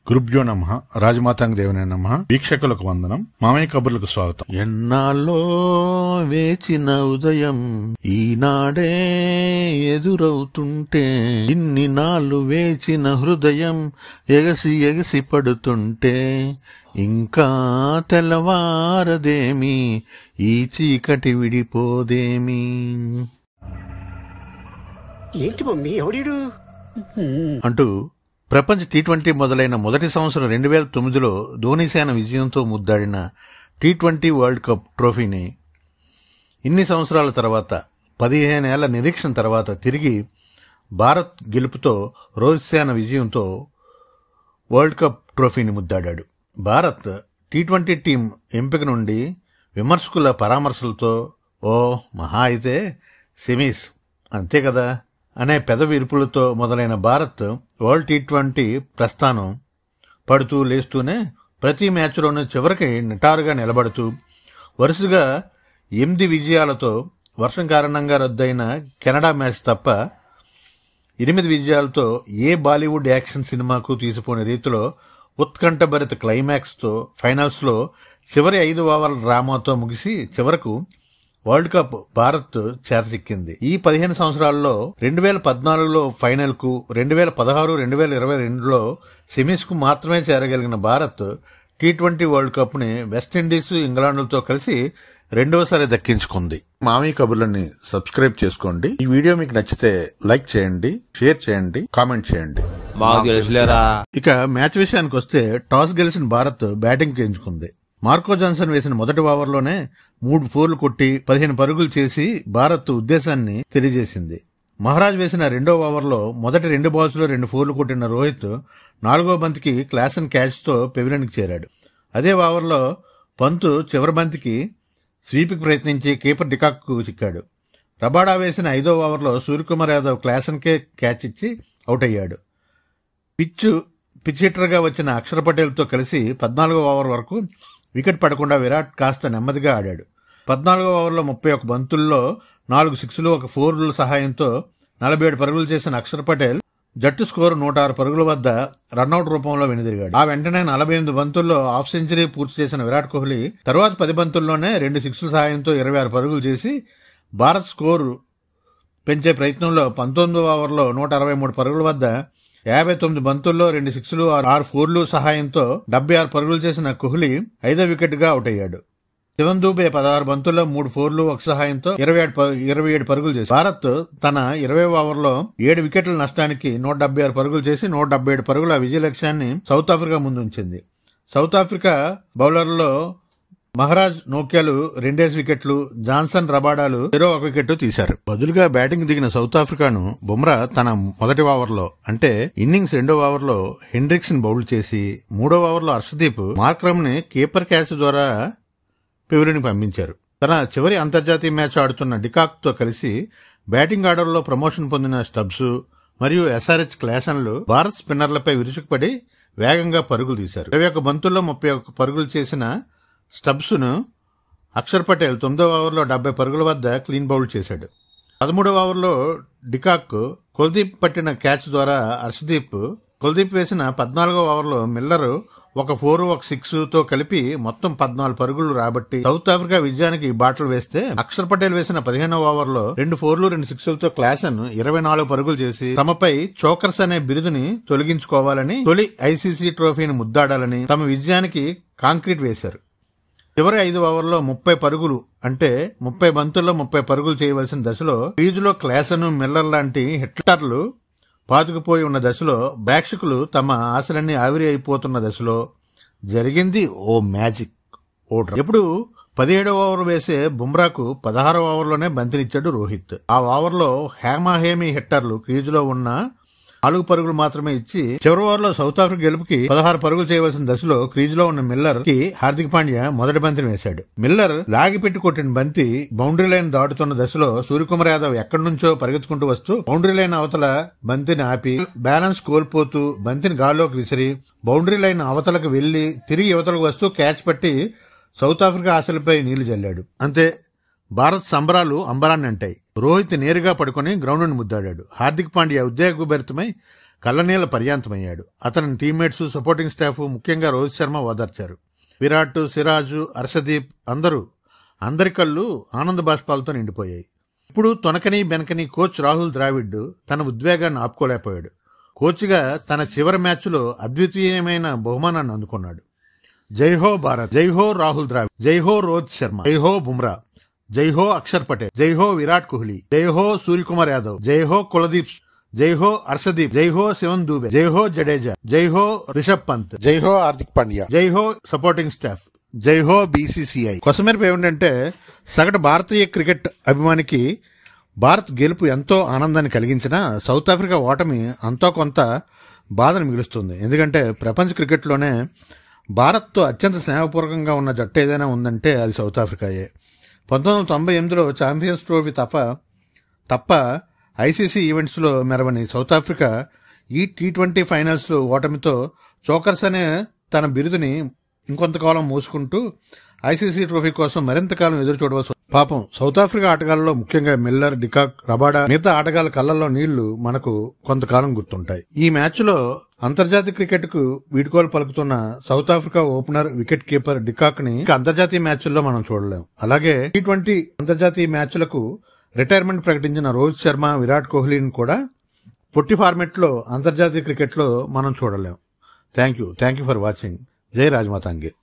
గురుభ్యో నమః. రాజమాతాంగ దేవునే నమః. వీక్షకులకు వందనం. మామయ్య కబుర్లకు స్వాగతం. ఎన్నాళ్ళో వేచిన ఉదయం ఈనాడే ఎదురవుతుంటే, ఇన్ని నాళ్ళు వేచిన హృదయం ఎగసి ఎగసి పడుతుంటే, ఇంకా తెల్లవారదేమి ఈ చీకటి విడిపోదేమి. ఏంటి మమ్మీ ఎవడీడు అంటూ ప్రపంచ టీ20 మొదలైన మొదటి సంవత్సరం 2009లో ధోనీసేన విజయంతో ముద్దాడిన టీ20 వరల్డ్ కప్ ట్రోఫీని ఇన్ని సంవత్సరాల తర్వాత 15 ఏళ్ల నిరీక్షణ తర్వాత తిరిగి భారత్ గెలుపుతో రోహిత్ సేన విజయంతో వరల్డ్ కప్ ట్రోఫీని ముద్దాడాడు. భారత్ టీ20 టీం ఎంపిక నుండి విమర్శకుల పరామర్శలతో ఓ మహా అయితే సెమీస్ అంతే కదా అనే పెదవిరుపులతో మొదలైన భారత్ వరల్డ్ టీ20 ప్రస్థానం పడుతూ లేస్తూనే ప్రతి మ్యాచ్లోనూ చివరికి నిటారుగా నిలబడుతూ వరుసగా 8 విజయాలతో వర్షం కారణంగా రద్దయిన కెనడా మ్యాచ్ తప్ప 8 విజయాలతో ఏ బాలీవుడ్ యాక్షన్ సినిమాకు తీసిపోని రీతిలో ఉత్కంఠభరిత క్లైమాక్స్తో ఫైనల్స్లో చివరి 5 ఓవర్ల డ్రామాతో ముగిసి చివరకు వరల్డ్ కప్ భారత్ చేతచిక్కింది. ఈ 15 సంవత్సరాల్లో 2014లో ఫైనల్ కు, 2016, 2022లో సెమీస్ కు మాత్రమే చేరగలిగిన భారత్ టీ20 వరల్డ్ కప్ ని వెస్టిండీస్, ఇంగ్లాండ్లతో కలిసి రెండోసారి దక్కించుకుంది. మామయ్య కబుర్లని సబ్స్క్రైబ్ చేసుకోండి. ఈ వీడియో మీకు నచ్చితే లైక్ చేయండి, షేర్ చేయండి, కామెంట్ చేయండి. ఇక మ్యాచ్ విషయానికి వస్తే టాస్ గెలిచిన భారత్ బ్యాటింగ్ ఎంచుకుంది. మార్కో జాన్సన్ వేసిన మొదటి ఓవర్లోనే 3 ఫోర్లు కొట్టి 15 పరుగులు చేసి భారత్ ఉద్దేశాన్ని తెలియజేసింది. మహారాజ్ వేసిన రెండో ఓవర్లో మొదటి 2 బాల్స్ లో 2 ఫోర్లు కొట్టిన రోహిత్ 4వ బంతికి క్లాసన్ క్యాచ్ తో పెవిలియన్కి చేరాడు. అదే ఓవర్లో పంత్ చివరి బంతికి స్వీప్కి ప్రయత్నించి కీపర్ డికాక్ కు చిక్కాడు. రబాడా వేసిన 5వ ఓవర్లో సూర్యకుమార్ యాదవ్ క్లాసన్ కే క్యాచ్ ఇచ్చి అవుట్ అయ్యాడు. పిచ్ హిట్టర్గా వచ్చిన అక్షర్ పటేల్తో కలిసి 14వ ఓవర్ వరకు వికెట్ పడకుండా విరాట్ కాస్త నెమ్మదిగా ఆడాడు. 14వ ఓవర్లో 31 బంతుల్లో 4 సిక్స్లు 1 4ల సహాయంతో 47 పరుగులు చేసిన అక్షర్ పటేల్ జట్టు స్కోరు 106 పరుగుల వద్ద రన్అట్ రూపంలో వెనుదిరిగాడు. ఆ వెంటనే 48 బంతుల్లో హాఫ్ సెంచరీ పూర్తి చేసిన విరాట్ కోహ్లీ తర్వాత 10 బంతుల్లోనే 2 సిక్స్ల సహాయంతో 26 పరుగులు చేసి భారత్ స్కోరు పెంచే ప్రయత్నంలో 19వ ఓవర్లో 163 పరుగుల వద్ద 59 బంతుల్లో 2 సిక్స్లు 6 ఫోర్లు సహాయంతో 76 పరుగులు చేసిన కోహ్లీ 5వ వికెట్ గా అవుట్ అయ్యాడు. శివన్ దూబే 16 బంతుల్లో 3 ఫోర్లు 1 సహాయంతో 27 పరుగులు చేసి భారత్ తన 20వ ఓవర్లో 7 వికెట్ల నష్టానికి 176 పరుగులు చేసి 177 పరుగుల విజయ లక్ష్యాన్ని సౌత్ ఆఫ్రికా ముందుంచింది. సౌత్ ఆఫ్రికా బౌలర్లలో మహారాజ్, నోక్యాలు 2 వికెట్లు, జాన్సన్, రబాడాలు 1 వికెట్ తీశారు. బదులుగా బ్యాటింగ్ దిగిన సౌత్ ఆఫ్రికాను బుమ్రా తన మొదటి ఓవర్లో అంటే ఇన్నింగ్స్ 2వ ఓవర్లో హెండ్రిక్స్ ని బౌల్డ్ చేసి 3వ ఓవర్లో హర్షదీప్ మార్క్రమ్ ని కీపర్ క్యాచ్ ద్వారా పెవిలియన్కి పంపించారు. తన చివరి అంతర్జాతీయ మ్యాచ్ ఆడుతున్న డికాక్ తో కలిసి బ్యాటింగ్ ఆర్డర్లో ప్రమోషన్ పొందిన స్టబ్స్ మరియు ఎస్ఆర్హెచ్ క్లాసన్లు భారత్ స్పిన్నర్లపై విరుచుకుపడి వేగంగా పరుగులు తీశారు. 21 బంతుల్లో 31 పరుగులు చేసిన స్టబ్స్ ను అక్షర్ పటేల్ 9వ ఓవర్లో 70 పరుగుల వద్ద క్లీన్ బౌల్డ్ చేశాడు. 13వ ఓవర్లో డికాక్ కుల్దీప్ పట్టిన క్యాచ్ ద్వారా కుల్దీప్ వేసిన 14వ ఓవర్లో మిల్లర్ 1 4 1 6 తో కలిపి మొత్తం 14 పరుగులు రాబట్టి సౌత్ ఆఫ్రికా విజయానికి బాటలు వేస్తే, అక్షర్ పటేల్ వేసిన 15వ ఓవర్లో 2 ఫోర్లు 2 సిక్స్లతో క్లాసన్ 24 పరుగులు చేసి తమపై చోకర్స్ అనే బిరుదుని తొలగించుకోవాలని, తొలి ఐసీసీ ట్రోఫీని ముద్దాడాలని తమ విజయానికి కాంక్రీట్ వేశారు. చివరి 5 ఓవర్లో 30 పరుగులు అంటే 30 బంతుల్లో 30 పరుగులు చేయవలసిన దశలో క్రీజులో క్లాసన్, మిల్లర్ లాంటి హిట్టర్లు పాతుకుపోయి ఉన్న దశలో, ప్రేక్షకులు తమ ఆశలన్నీ ఆవిరి అయిపోతున్న దశలో జరిగింది ఓ మ్యాజిక్. ఎప్పుడు 17వ ఓవర్ వేసే బుమ్రాకు 16వ ఓవర్లోనే బంతినిచ్చాడు రోహిత్. ఆ ఓవర్లో హేమాహేమి హిట్టర్లు క్రీజులో ఉన్న 4 పరుగులు మాత్రమే ఇచ్చి చివరి ఓవర్లో సౌత్ ఆఫ్రికా గెలుపుకి 16 పరుగులు చేయవలసిన దశలో క్రీజులో ఉన్న మిల్లర్ కి హార్దిక్ పాండ్యా మొదటి బంతిని వేశాడు. మిల్లర్ లాగిపెట్టి కొట్టిన బంతి బౌండరీ లైన్ దాటుతున్న దశలో సూర్యకుమార్ యాదవ్ ఎక్కడి నుంచో పరిగెత్తుకుంటూ వస్తూ బౌండరీ లైన్ అవతల బంతిని ఆపి బ్యాలెన్స్ కోల్పోతూ బంతిని గాల్లోకి విసిరి బౌండరీ లైన్ అవతలకు వెళ్లి తిరిగి యువతలకు వస్తూ క్యాచ్ పట్టి సౌత్ ఆఫ్రికా ఆశలపై నీళ్లు జల్లాడు. అంతే, భారత్ సంబరాలు అంబరాన్ని అంటాయి. రోహిత్ నేరుగా పడుకుని గ్రౌండ్ ను ముద్దాడాడు. హార్దిక్ పాండ్యా ఉద్వేగభరితమై కళ్ళనీళ్ల పర్యాంతమయ్యాడు. అతని టీమ్మేట్స్, సపోర్టింగ్ స్టాఫ్, ముఖ్యంగా రోహిత్ శర్మ ఓదార్చారు. విరాట్, సిరాజు, హర్షదీప్ అందరి కళ్ళు ఆనంద బాష్పాలతో నిండిపోయాయి. ఇప్పుడు తొనకని బెనకని కోచ్ రాహుల్ ద్రావిడ్ తన ఉద్వేగాన్ని ఆపుకోలేకపోయాడు. కోచ్గా తన చివరి మ్యాచ్లో అద్వితీయమైన బహుమానాన్ని అందుకున్నాడు. జై హో భారత్, జై హో రాహుల్ ద్రావిడ్, జై హో రోహిత్ శర్మ, జై హో బుమ్రా, జై హో అక్షర్ పటేల్, జై హో విరాట్ కోహ్లీ, జై హో సూర్యకుమార్ యాదవ్, జై హో కులదీప్, జై హో హర్షదీప్, జై హో శివన్ దూబే, జై హో జడేజా, జై హో రిషబ్ పంత్, జై హో హార్దిక్ పాండ్యా, జై హో సపోర్టింగ్ స్టాఫ్, జై హో బీసీసీఐ. కొసమేరపు ఏమిటంటే సగటు భారతీయ క్రికెట్ అభిమానికి భారత్ గెలుపు ఎంతో ఆనందాన్ని కలిగించినా సౌత్ ఆఫ్రికా ఓటమి అంతో కొంత బాధను మిగులుస్తుంది. ఎందుకంటే ప్రపంచ క్రికెట్లోనే భారత్తో అత్యంత స్నేహపూర్వకంగా ఉన్న జట్టు ఏదైనా ఉందంటే అది సౌత్ ఆఫ్రికాయే. 1998లో ఛాంపియన్స్ ట్రోఫీ తప్ప ఐసీసీ ఈవెంట్స్లో మెరవని సౌత్ ఆఫ్రికా ఈ T20 ఫైనల్స్లో ఓటమితో చోకర్స్ అనే తన బిరుదుని ఇంకొంతకాలం మూసుకుంటూ ఐసీసీ ట్రోఫీ కోసం మరింతకాలం ఎదురు చూడవలసి. పాపం సౌత్ ఆఫ్రికా ఆటగాళ్లలో ముఖ్యంగా మిల్లర్, డికాక్, రబాడా, మిగతా ఆటగాళ్ల కళ్లలో నీళ్లు మనకు కొంతకాలం గుర్తుంటాయి. ఈ మ్యాచ్లో అంతర్జాతీయ క్రికెట్ కు వీడ్కోలు పలుకుతున్న South Africa opener, wicket keeper de Kock ని అంతర్జాతీయ మ్యాచ్ల్లో మనం చూడలేం. అలాగే T20 అంతర్జాతీయ మ్యాచ్లకు రిటైర్మెంట్ ప్రకటించిన రోహిత్ శర్మ, విరాట్ కోహ్లీని కూడా పొట్టి ఫార్మెట్ లో అంతర్జాతీయ క్రికెట్ లో మనం చూడలేం. Thank you for watching. జై రాజమాతాంగే.